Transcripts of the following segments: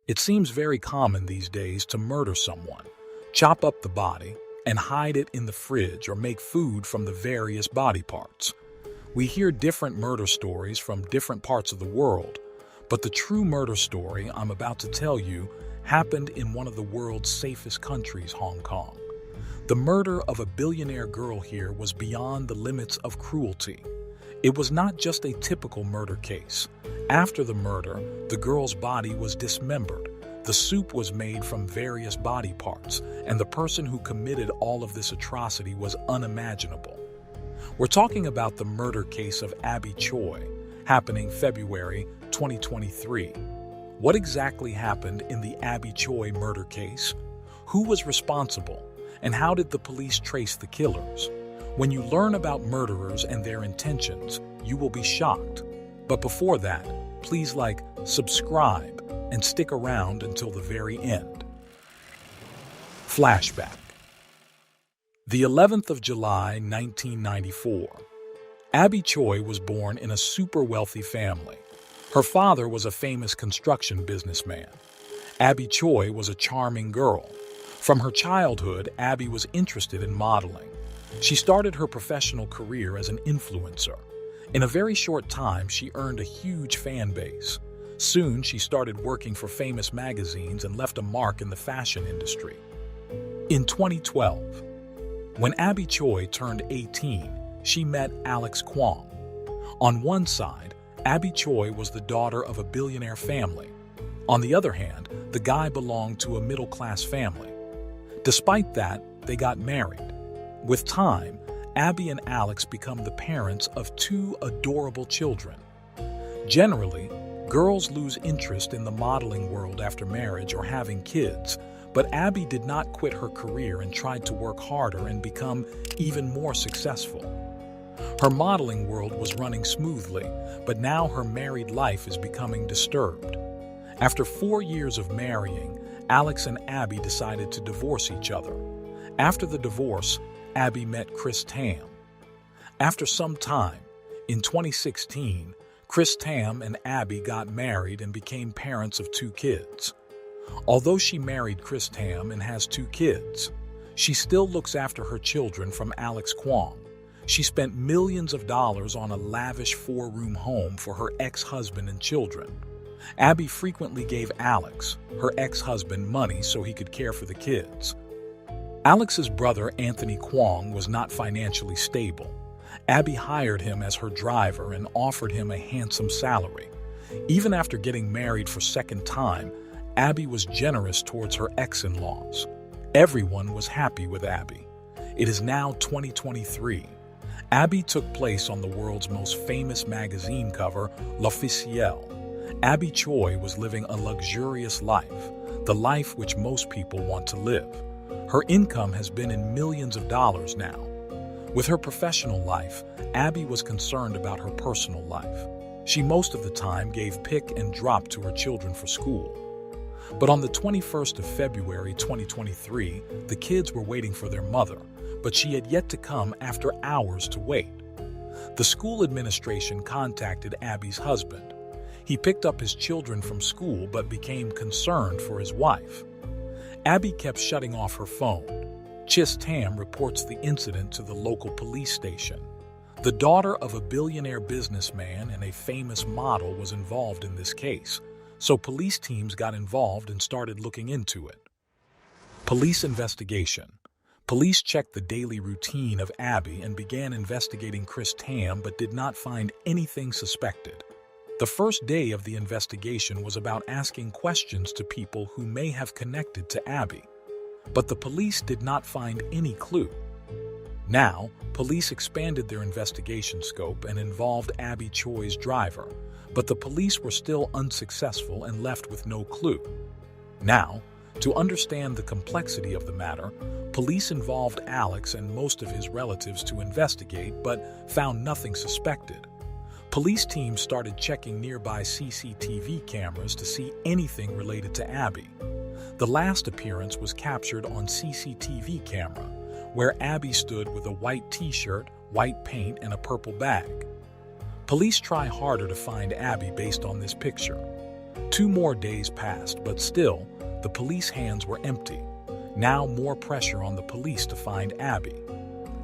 It seems very common these days to murder someone, chop up the body, and hide it in the fridge or make food from the various body parts. We hear different murder stories from different parts of the world, but the true murder story I'm about to tell you happened in one of the world's safest countries, Hong Kong. The murder of a billionaire girl here was beyond the limits of cruelty. It was not just a typical murder case. After the murder, the girl's body was dismembered. The soup was made from various body parts, and the person who committed all of this atrocity was unimaginable. We're talking about the murder case of Abby Choi, happening February 2023. What exactly happened in the Abby Choi murder case? Who was responsible? And how did the police trace the killers? When you learn about murderers and their intentions, you will be shocked. But before that, please subscribe, and stick around until the very end. Flashback. The 11th of July, 1994. Abby Choi was born in a super wealthy family. Her father was a famous construction businessman. Abby Choi was a charming girl. From her childhood, Abby was interested in modeling. She started her professional career as an influencer. In a very short time, she earned a huge fan base. Soon, she started working for famous magazines and left a mark in the fashion industry. In 2012, when Abby Choi turned 18, she met Alex Kwong. On one side, Abby Choi was the daughter of a billionaire family. On the other hand, the guy belonged to a middle-class family. Despite that, they got married. With time, Abby and Alex become the parents of two adorable children. Generally, girls lose interest in the modeling world after marriage or having kids, but Abby did not quit her career and tried to work harder and become even more successful. Her modeling world was running smoothly, but now her married life is becoming disturbed. After 4 years of marrying, Alex and Abby decided to divorce each other. After the divorce, Abby met Chris Tam. After some time, in 2016, Chris Tam and Abby got married and became parents of 2 kids. Although she married Chris Tam and has 2 kids, she still looks after her children from Alex Kwong. She spent millions of dollars on a lavish 4-room home for her ex-husband and children. Abby frequently gave Alex, her ex-husband, money so he could care for the kids. Alex's brother, Anthony Kwong, was not financially stable. Abby hired him as her driver and offered him a handsome salary. Even after getting married for second time, Abby was generous towards her ex-in-laws. Everyone was happy with Abby. It is now 2023. Abby took place on the world's most famous magazine cover, L'Officiel. Abby Choi was living a luxurious life, the life which most people want to live. Her income has been in millions of dollars now. With her professional life, Abby was concerned about her personal life. She most of the time gave pick and drop to her children for school. But on the 21st of February 2023, the kids were waiting for their mother, but she had yet to come after hours to wait. The school administration contacted Abby's husband. He picked up his children from school but became concerned for his wife. Abby kept shutting off her phone. Chris Tam reports the incident to the local police station. The daughter of a billionaire businessman and a famous model was involved in this case, so police teams got involved and started looking into it. Police investigation. Police checked the daily routine of Abby and began investigating Chris Tam but did not find anything suspected. The first day of the investigation was about asking questions to people who may have connected to Abby. But the police did not find any clue. Now, police expanded their investigation scope and involved Abby Choi's driver, but the police were still unsuccessful and left with no clue. Now, to understand the complexity of the matter, police involved Alex and most of his relatives to investigate, but found nothing suspected. Police teams started checking nearby CCTV cameras to see anything related to Abby. The last appearance was captured on CCTV camera, where Abby stood with a white t-shirt, white paint, and a purple bag. Police try harder to find Abby based on this picture. 2 more days passed, but still, the police hands were empty. Now more pressure on the police to find Abby.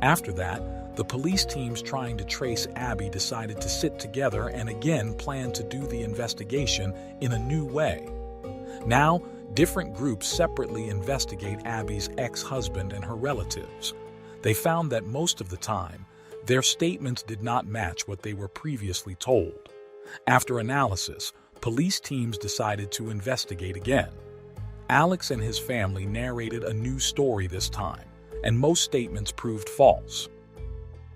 After that, the police teams trying to trace Abby decided to sit together and again plan to do the investigation in a new way. Now, different groups separately investigate Abby's ex-husband and her relatives. They found that most of the time, their statements did not match what they were previously told. After analysis, police teams decided to investigate again. Alex and his family narrated a new story this time, and most statements proved false.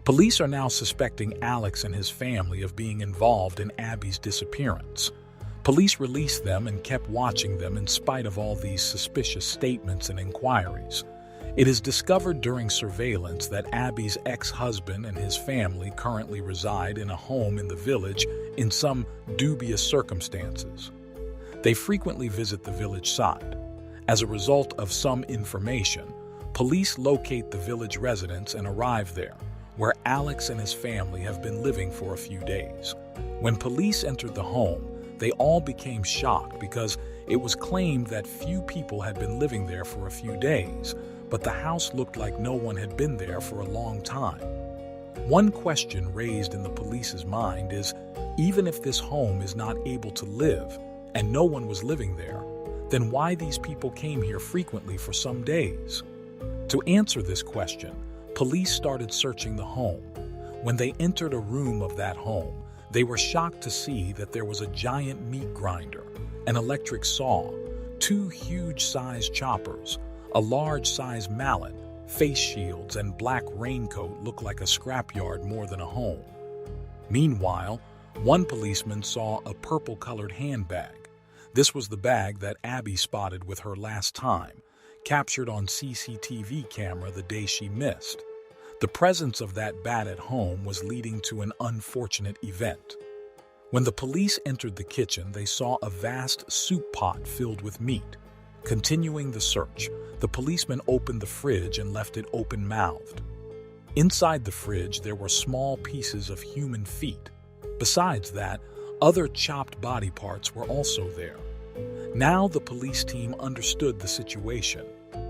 Police are now suspecting Alex and his family of being involved in Abby's disappearance. Police released them and kept watching them in spite of all these suspicious statements and inquiries. It is discovered during surveillance that Abby's ex-husband and his family currently reside in a home in the village in some dubious circumstances. They frequently visit the village side. As a result of some information, police locate the village residence and arrive there, where Alex and his family have been living for a few days. When police entered the home, they all became shocked because it was claimed that few people had been living there for a few days, but the house looked like no one had been there for a long time. One question raised in the police's mind is, even if this home is not able to live and no one was living there, then why these people came here frequently for some days? To answer this question, police started searching the home. When they entered a room of that home, they were shocked to see that there was a giant meat grinder, an electric saw, 2 huge-sized choppers, a large-sized mallet, face shields, and black raincoat looked like a scrapyard more than a home. Meanwhile, one policeman saw a purple-colored handbag. This was the bag that Abby spotted with her last time, captured on CCTV camera the day she missed. The presence of that bag at home was leading to an unfortunate event. When the police entered the kitchen, they saw a vast soup pot filled with meat. Continuing the search, the policeman opened the fridge and left it open-mouthed. Inside the fridge, there were small pieces of human feet. Besides that, other chopped body parts were also there. Now the police team understood the situation.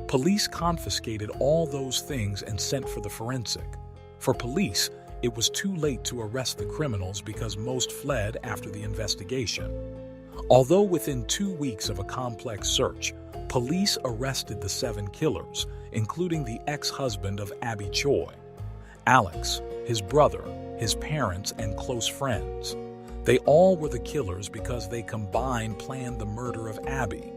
Police confiscated all those things and sent for the forensic. For police, it was too late to arrest the criminals because most fled after the investigation. Although within 2 weeks of a complex search, police arrested the 7 killers, including the ex-husband of Abby Choi, Alex, his brother, his parents, and close friends. They all were the killers because they combined planned the murder of Abby.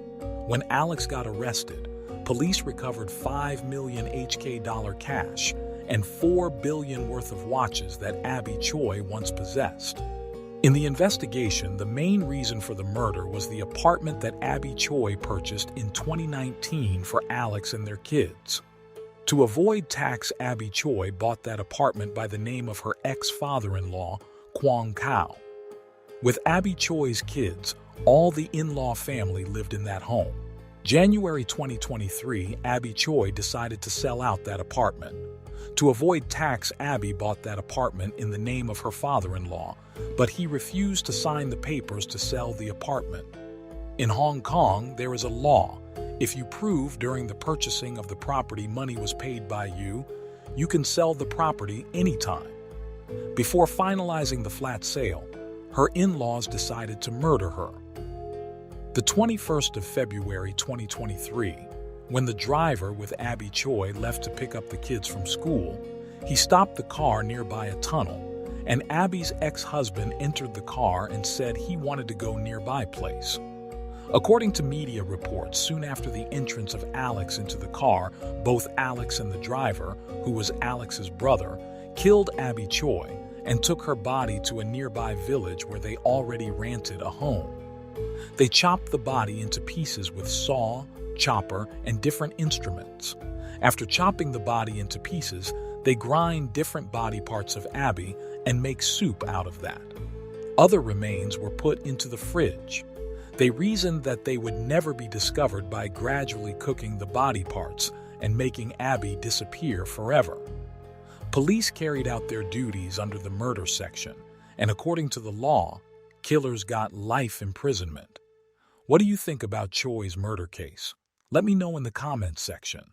When Alex got arrested, police recovered $5 million HK cash and $4 billion worth of watches that Abby Choi once possessed. In the investigation, the main reason for the murder was the apartment that Abby Choi purchased in 2019 for Alex and their kids. To avoid tax, Abby Choi bought that apartment by the name of her ex-father-in-law, Kwang Kao. With Abby Choi's kids, all the in-law family lived in that home. January 2023, Abby Choi decided to sell out that apartment. To avoid tax, Abby bought that apartment in the name of her father-in-law, but he refused to sign the papers to sell the apartment. In Hong Kong, there is a law. If you prove during the purchasing of the property money was paid by you, you can sell the property anytime. Before finalizing the flat sale, her in-laws decided to murder her. The 21st of February 2023, when the driver with Abby Choi left to pick up the kids from school, he stopped the car nearby a tunnel, and Abby's ex-husband entered the car and said he wanted to go nearby place. According to media reports, soon after the entrance of Alex into the car, both Alex and the driver, who was Alex's brother, killed Abby Choi and took her body to a nearby village where they already rented a home. They chopped the body into pieces with saw, chopper, and different instruments. After chopping the body into pieces, they grind different body parts of Abby and make soup out of that. Other remains were put into the fridge. They reasoned that they would never be discovered by gradually cooking the body parts and making Abby disappear forever. Police carried out their duties under the murder section, and according to the law, killers got life imprisonment. What do you think about Choi's murder case? Let me know in the comments section.